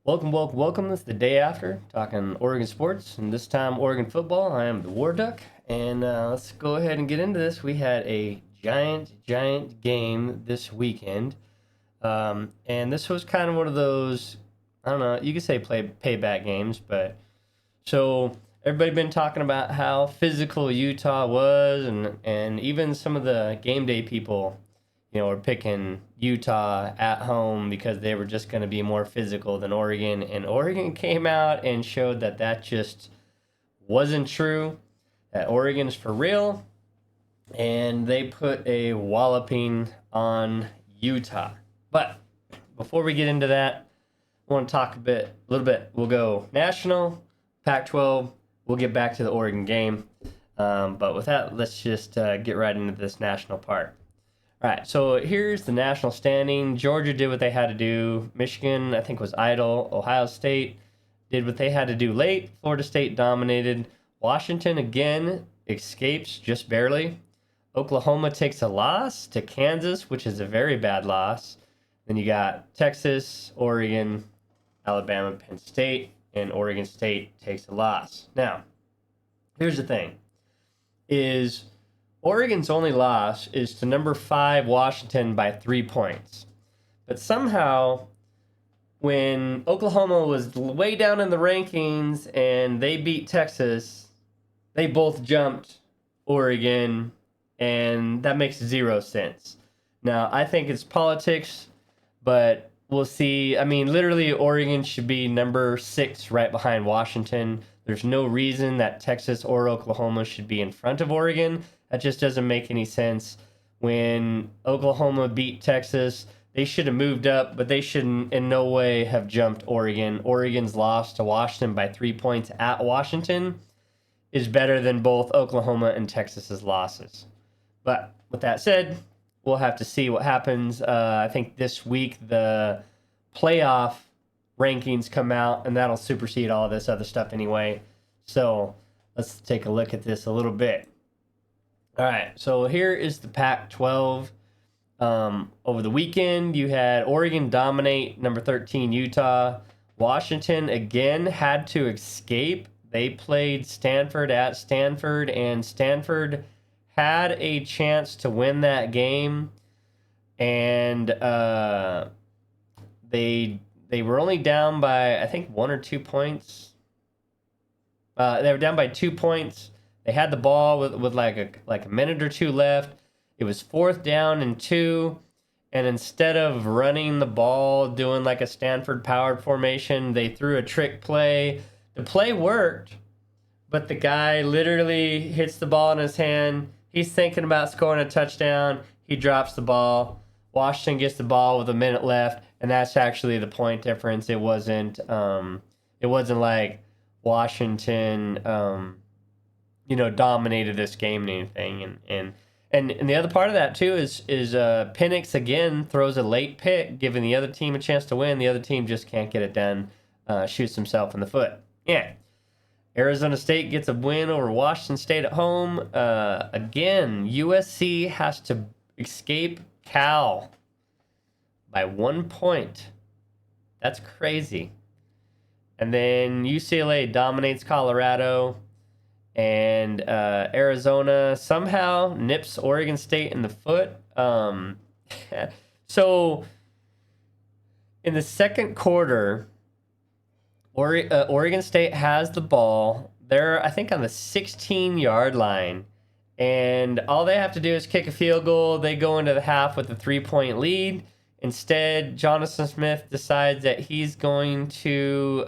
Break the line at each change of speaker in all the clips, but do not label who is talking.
Welcome. This is the day after talking Oregon sports, and this time Oregon football. I am the War Duck, and let's go ahead and get into this. We had a giant game this weekend, and this was kind of one of those, I don't know, you could say play payback games, but so everybody been talking about how physical Utah was, and even some of the game day people were picking Utah at home because they were just going to be more physical than Oregon. And Oregon came out and showed that that just wasn't true, that Oregon's for real. And they put a walloping on Utah. But before we get into that, I want to talk a little bit. We'll go national, Pac-12. We'll get back to the Oregon game. But with that, let's just get right into this national part. All right, so here's the national standing. Georgia did what they had to do. Michigan, I think, was idle. Ohio State did what they had to do late. Florida State dominated. Washington, again, escapes just barely. Oklahoma takes a loss to Kansas, which is a very bad loss. Then you got Texas, Oregon, Alabama, Penn State, and Oregon State takes a loss. Now, here's the thing, is Oregon's only loss is to number 5 Washington by 3 points. But somehow, when Oklahoma was way down in the rankings and they beat Texas, they both jumped Oregon, and that makes 0 sense. Now, I think it's politics, but we'll see. I mean, literally, Oregon should be number 6 right behind Washington. There's no reason that Texas or Oklahoma should be in front of Oregon. That just doesn't make any sense. When Oklahoma beat Texas, they should have moved up, but they shouldn't in no way have jumped Oregon. Oregon's loss to Washington by 3 points at Washington is better than both Oklahoma and Texas's losses. But with that said, we'll have to see what happens. I think this week the playoff rankings come out, and that'll supersede all of this other stuff anyway. So let's take a look at this a little bit. All right, so here is the Pac-12. Over the weekend, you had Oregon dominate number 13 Utah. Washington, again, had to escape. They played Stanford at Stanford, and Stanford had a chance to win that game. And they were only down by, I think, 1 or 2 points. They were down by 2 points. They had the ball with like a minute or two left. It was 4th down and 2, and instead of running the ball, doing like a Stanford powered formation, they threw a trick play. The play worked, but the guy literally hits the ball in his hand. He's thinking about scoring a touchdown. He drops the ball. Washington gets the ball with a minute left, and that's actually the point difference. It wasn't like Washington dominated this game and anything. And the other part of that too is Penix again throws a late pick, giving the other team a chance to win. The other team just can't get it done. Shoots himself in the foot. Yeah. Arizona State gets a win over Washington State at home. Again, USC has to escape Cal by 1 point. That's crazy. And then UCLA dominates Colorado. And Arizona somehow nips Oregon State in the foot. So in the second quarter, Oregon State has the ball. They're, I think, on the 16-yard line. And all they have to do is kick a field goal. They go into the half with a 3-point lead. Instead, Jonathan Smith decides that he's going to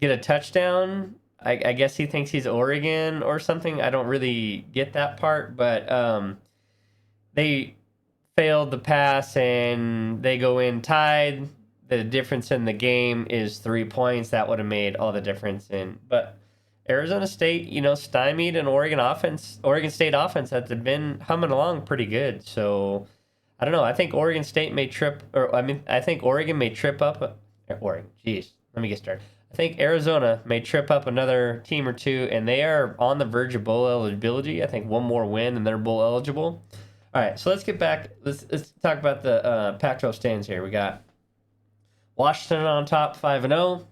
get a touchdown. I guess he thinks he's Oregon or something. I don't really get that part, but they failed the pass and they go in tied. The difference in the game is 3 points. That would have made all the difference but Arizona State, stymied an Oregon State offense that's been humming along pretty good. So I don't know. I think Oregon State may I think Oregon may trip up. Oregon, jeez. Let me get started. I think Arizona may trip up another team or two, and they are on the verge of bowl eligibility. I think one more win, and they're bowl eligible. All right, so let's get back. Let's talk about the Pac-12 standings here. We got Washington on top 5-0.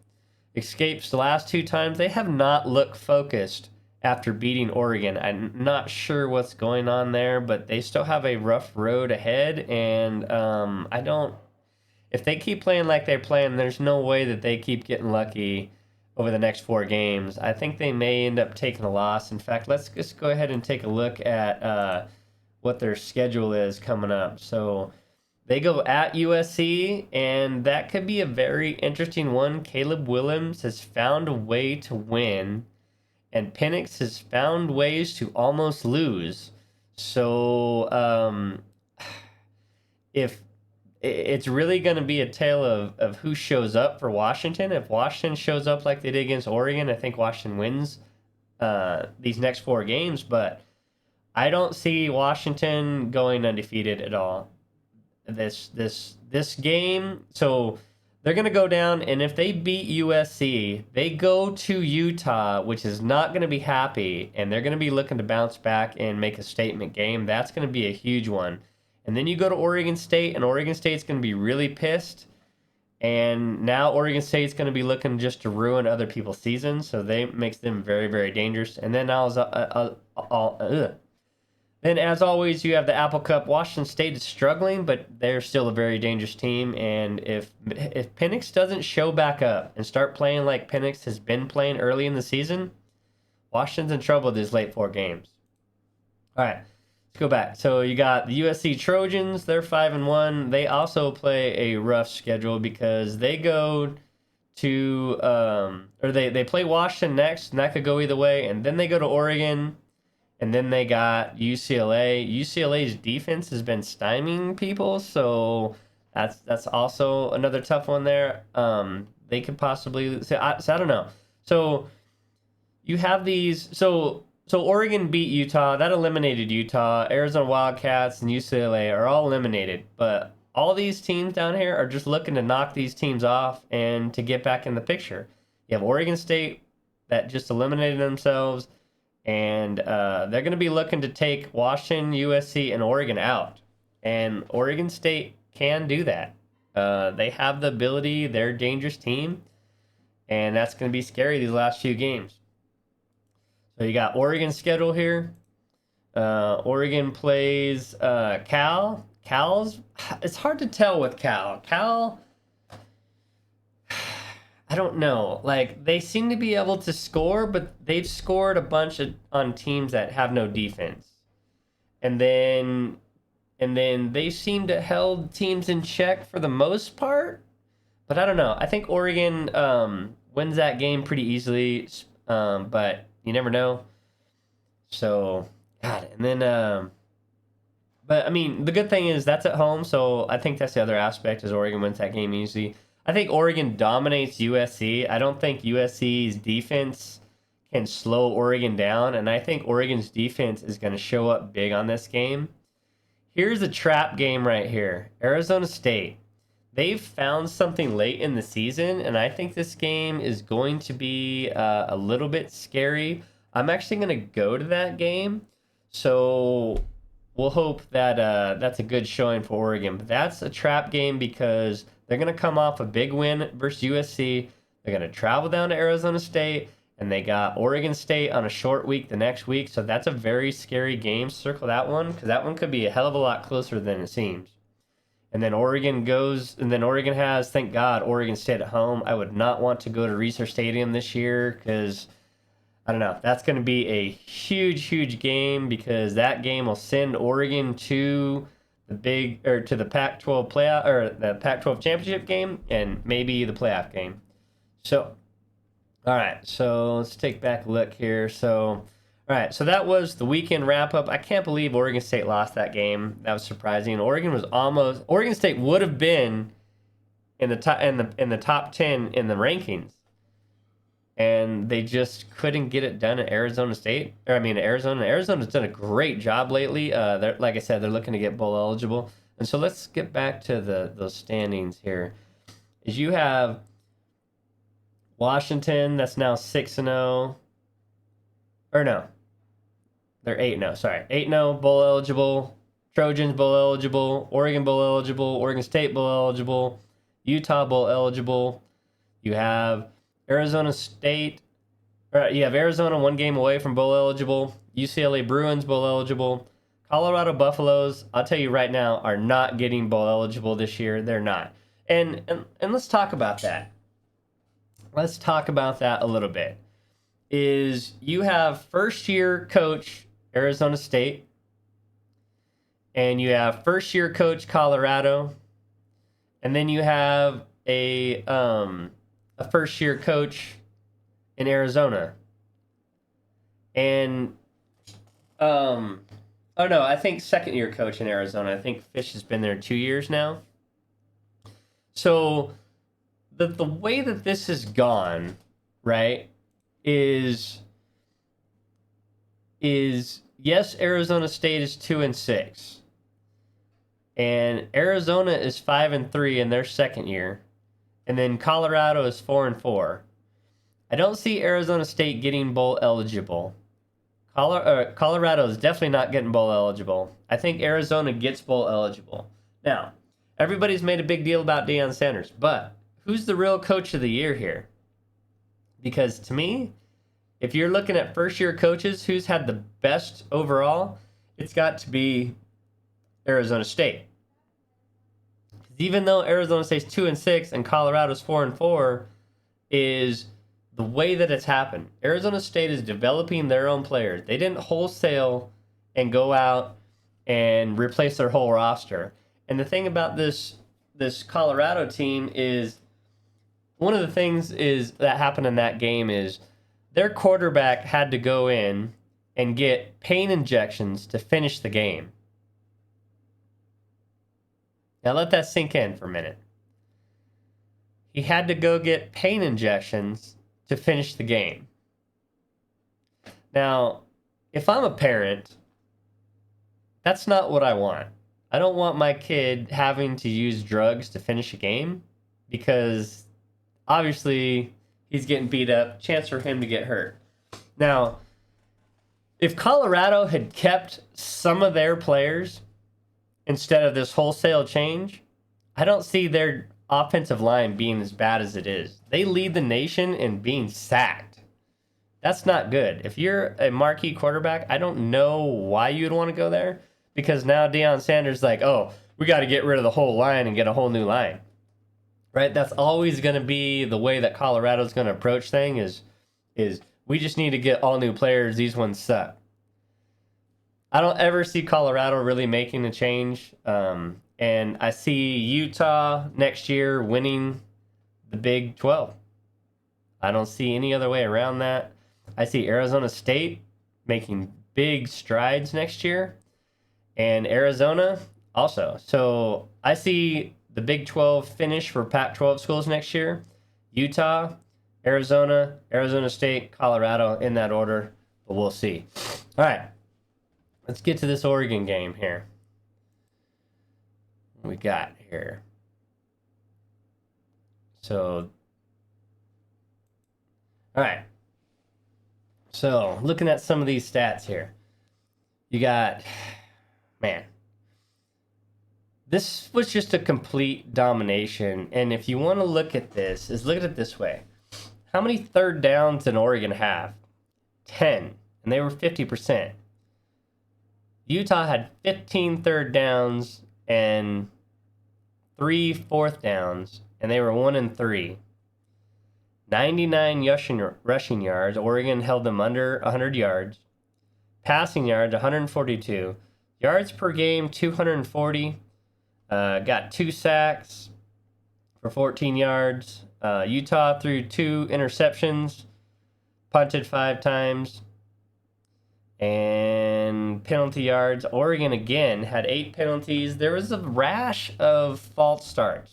Escapes the last two times. They have not looked focused after beating Oregon. I'm not sure what's going on there, but they still have a rough road ahead. And I don't. If they keep playing like they're playing, there's no way that they keep getting lucky over the next 4 games. I think they may end up taking a loss. In fact, let's just go ahead and take a look at what their schedule is coming up. So they go at USC, and that could be a very interesting one. Caleb Williams has found a way to win, and Penix has found ways to almost lose. So if it's really going to be a tale of who shows up for Washington. If Washington shows up like they did against Oregon, I think Washington wins these next 4 games, but I don't see Washington going undefeated at all. This game, so they're gonna go down, and if they beat USC, they go to Utah, which is not gonna be happy, and they're gonna be looking to bounce back and make a statement game. That's gonna be a huge one. And then you go to Oregon State, and Oregon State's gonna be really pissed. And now Oregon State's gonna be looking just to ruin other people's seasons, so they makes them very, very dangerous. And then then, as always, you have the Apple Cup. Washington State is struggling, but they're still a very dangerous team. And if Penix doesn't show back up and start playing like Penix has been playing early in the season, Washington's in trouble these late 4 games. All right, let's go back. So you got the USC Trojans. They're 5-1. They also play a rough schedule because they go to or they play Washington next, and that could go either way. And then they go to Oregon. And then they got UCLA. UCLA's defense has been stymieing people, so that's also another tough one there. They could possibly so I don't know. So you have these. So Oregon beat Utah. That eliminated Utah. Arizona Wildcats and UCLA are all eliminated. But all these teams down here are just looking to knock these teams off and to get back in the picture. You have Oregon State that just eliminated themselves. And they're going to be looking to take Washington, USC, and Oregon out. And Oregon State can do that. They have the ability. They're a dangerous team. And that's going to be scary these last few games. So you got Oregon's schedule here. Oregon plays Cal. It's hard to tell with Cal. I don't know. Like, they seem to be able to score, but they've scored a bunch on teams that have no defense. And then they seem to held teams in check for the most part. But I don't know. I think Oregon wins that game pretty easily, but you never know. So, God. And then, but I mean, the good thing is that's at home, so I think that's the other aspect is Oregon wins that game easily. I think Oregon dominates USC. I don't think USC's defense can slow Oregon down, and I think Oregon's defense is going to show up big on this game. Here's a trap game right here. Arizona State. They've found something late in the season, and I think this game is going to be a little bit scary. I'm actually going to go to that game, so we'll hope that that's a good showing for Oregon. But that's a trap game because they're going to come off a big win versus USC. They're going to travel down to Arizona State, and they got Oregon State on a short week the next week. So that's a very scary game. Circle that one because that one could be a hell of a lot closer than it seems. And then Oregon has, thank God, Oregon State at home. I would not want to go to Reser Stadium this year because, I don't know, that's going to be a huge, huge game because that game will send Oregon to the Pac-12 playoff or the Pac-12 championship game and maybe the playoff game. So, all right, so let's take back a look here. So, all right, so that was the weekend wrap up. I can't believe Oregon State lost that game. That was surprising. Oregon State would have been in the top 10 in the rankings. And they just couldn't get it done at Arizona State. Arizona's done a great job lately. Like I said, they're looking to get bowl eligible. And so let's get back to those standings here. Is you have Washington, that's now 6-0. Or no, they're 8-0. Sorry, 8-0, bowl eligible. Trojans bowl eligible. Oregon bowl eligible. Oregon State bowl eligible. Utah bowl eligible. You have Arizona State. You have Arizona 1 game away from bowl eligible. UCLA Bruins bowl eligible. Colorado Buffaloes, I'll tell you right now, are not getting bowl eligible this year. They're not. And let's talk about that. Let's talk about that a little bit. Is you have first-year coach Arizona State, and you have first-year coach Colorado, and then you have a first-year coach in Arizona. And oh no, I think second-year coach in Arizona. I think Fish has been there 2 years now. So the way that this has gone, right, is yes, Arizona State is 2-6. And Arizona is 5-3 in their second year. And then Colorado is 4-4. I don't see Arizona State getting bowl eligible. Colorado is definitely not getting bowl eligible. I think Arizona gets bowl eligible. Now, everybody's made a big deal about Deion Sanders, but who's the real coach of the year here? Because to me, if you're looking at first-year coaches, who's had the best overall, it's got to be Arizona State. Even though Arizona State's 2-6 and Colorado's 4-4, is the way that it's happened. Arizona State is developing their own players. They didn't wholesale and go out and replace their whole roster. And the thing about this Colorado team is, one of the things is that happened in that game is their quarterback had to go in and get pain injections to finish the game. Now let that sink in for a minute. He had to go get pain injections to finish the game. Now, if I'm a parent, that's not what I want. I don't want my kid having to use drugs to finish a game, because obviously he's getting beat up, chance for him to get hurt. Now, if Colorado had kept some of their players instead of this wholesale change, I don't see their offensive line being as bad as it is. They lead the nation in being sacked. That's not good. If you're a marquee quarterback, I don't know why you'd want to go there, because now Deion Sanders is like, oh, we got to get rid of the whole line and get a whole new line. Right? That's always going to be the way that Colorado's going to approach things is we just need to get all new players. These ones suck. I don't ever see Colorado really making a change. And I see Utah next year winning the Big 12. I don't see any other way around that. I see Arizona State making big strides next year, and Arizona also. So I see the Big 12 finish for Pac-12 schools next year. Utah, Arizona, Arizona State, Colorado, in that order, but we'll see. All right, let's get to this Oregon game here. What we got here? So, all right. So, looking at some of these stats here. You got, man, this was just a complete domination. And if you want to look at this, look at it this way. How many third downs did Oregon have? 10, and they were 50%. Utah had 15 third downs and 3 fourth downs, and they were 1-3. 99 rushing yards. Oregon held them under 100 yards. Passing yards, 142. Yards per game, 240. Got 2 sacks for 14 yards. Utah threw 2 interceptions, punted 5 times, and penalty yards. Oregon again had 8 penalties. There was a rash of false starts,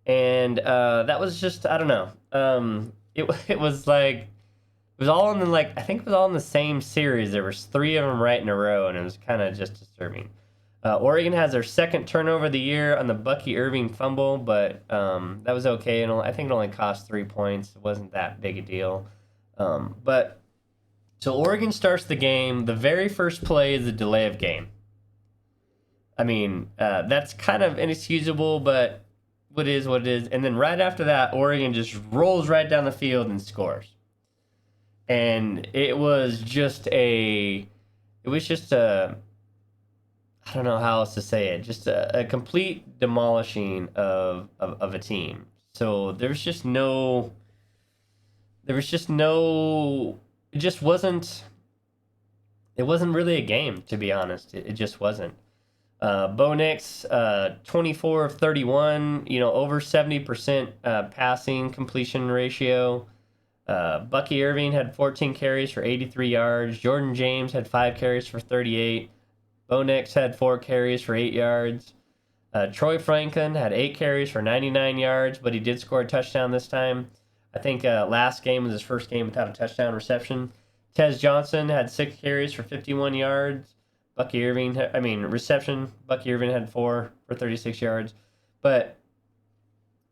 and that was just, I don't know. It was like, it was all in the, like, I think it was all in the same series. There was 3 of them right in a row, and it was kind of just disturbing. Oregon has their second turnover of the year on the Bucky Irving fumble, but that was okay. And I think it only cost 3 points. It wasn't that big a deal. But so Oregon starts the game. The very first play is a delay of game. I mean, that's kind of inexcusable, but what is what it is. And then right after that, Oregon just rolls right down the field and scores. And it was just a I don't know how else to say it, just a complete demolishing of a team. So it just wasn't, it wasn't really a game, to be honest. It just wasn't. Bo Nix, 24 of 31, over 70% passing completion ratio. Bucky Irving had 14 carries for 83 yards. Jordan James had 5 carries for 38. Bo Nix had 4 carries for 8 yards. Troy Franklin had 8 carries for 99 yards, but he did score a touchdown this time. I think last game was his first game without a touchdown reception. Tez Johnson had 6 carries for 51 yards. Bucky Irving, reception. Bucky Irving had 4 for 36 yards. But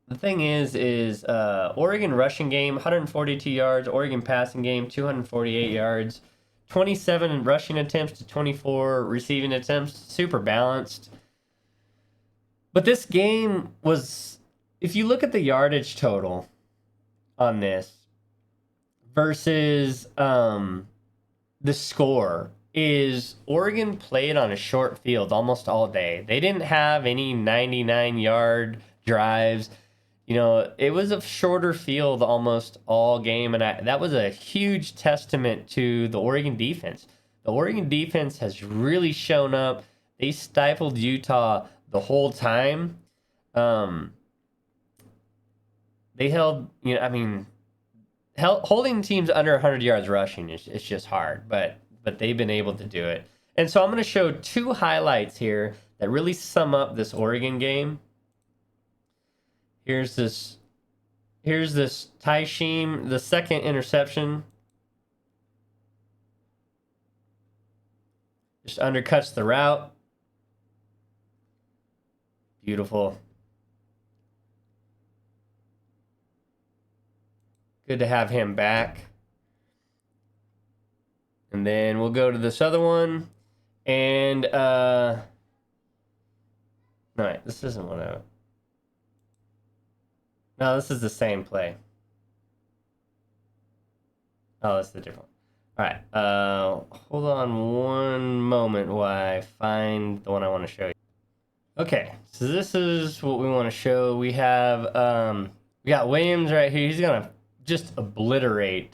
the thing is Oregon rushing game, 142 yards. Oregon passing game, 248 yards. 27 rushing attempts to 24 receiving attempts. Super balanced. But this game was, if you look at the yardage total on this versus the score, is Oregon played on a short field almost all day. They didn't have any 99-yard drives. It was a shorter field almost all game, and that was a huge testament to the Oregon defense. The Oregon defense has really shown up. They stifled Utah the whole time. They held, holding teams under 100 yards rushing is just hard, but they've been able to do it. And so I'm going to show 2 highlights here that really sum up this Oregon game. Here's this Tysheem, the second interception. Just undercuts the route. Beautiful. Good to have him back. And then we'll go to this other one. And no, wait, this isn't what I... No, this is the same play. Oh, that's the different one. All right. Hold on one moment while I find the one I want to show you. Okay, so this is what we want to show. We have we got Williams right here. He's gonna just obliterate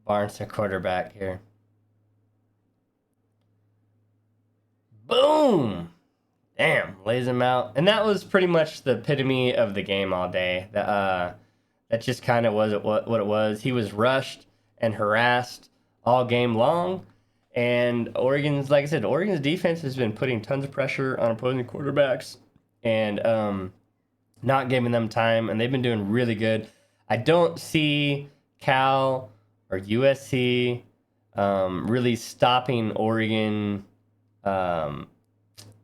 Barnes, the quarterback here. Boom! Damn, lays him out. And that was pretty much the epitome of the game all day. That just kind of was what it was. He was rushed and harassed all game long. And Oregon's defense has been putting tons of pressure on opposing quarterbacks and not giving them time. And they've been doing really good. I don't see Cal or USC really stopping Oregon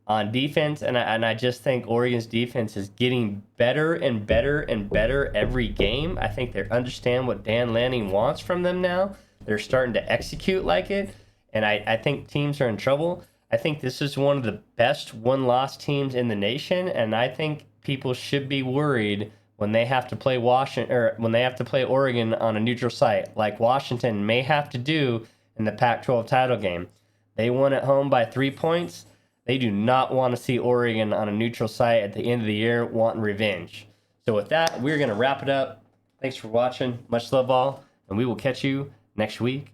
on defense, and I just think Oregon's defense is getting better and better and better every game. I think they understand what Dan Lanning wants from them now. They're starting to execute like it, and I think teams are in trouble. I think this is one of the best one-loss teams in the nation, and I think people should be worried when they have to play Oregon on a neutral site, like Washington may have to do in the Pac-12 title game. They won at home by 3 points. They do not want to see Oregon on a neutral site at the end of the year wanting revenge. So with that, we're going to wrap it up. Thanks for watching. Much love all, and we will catch you next week.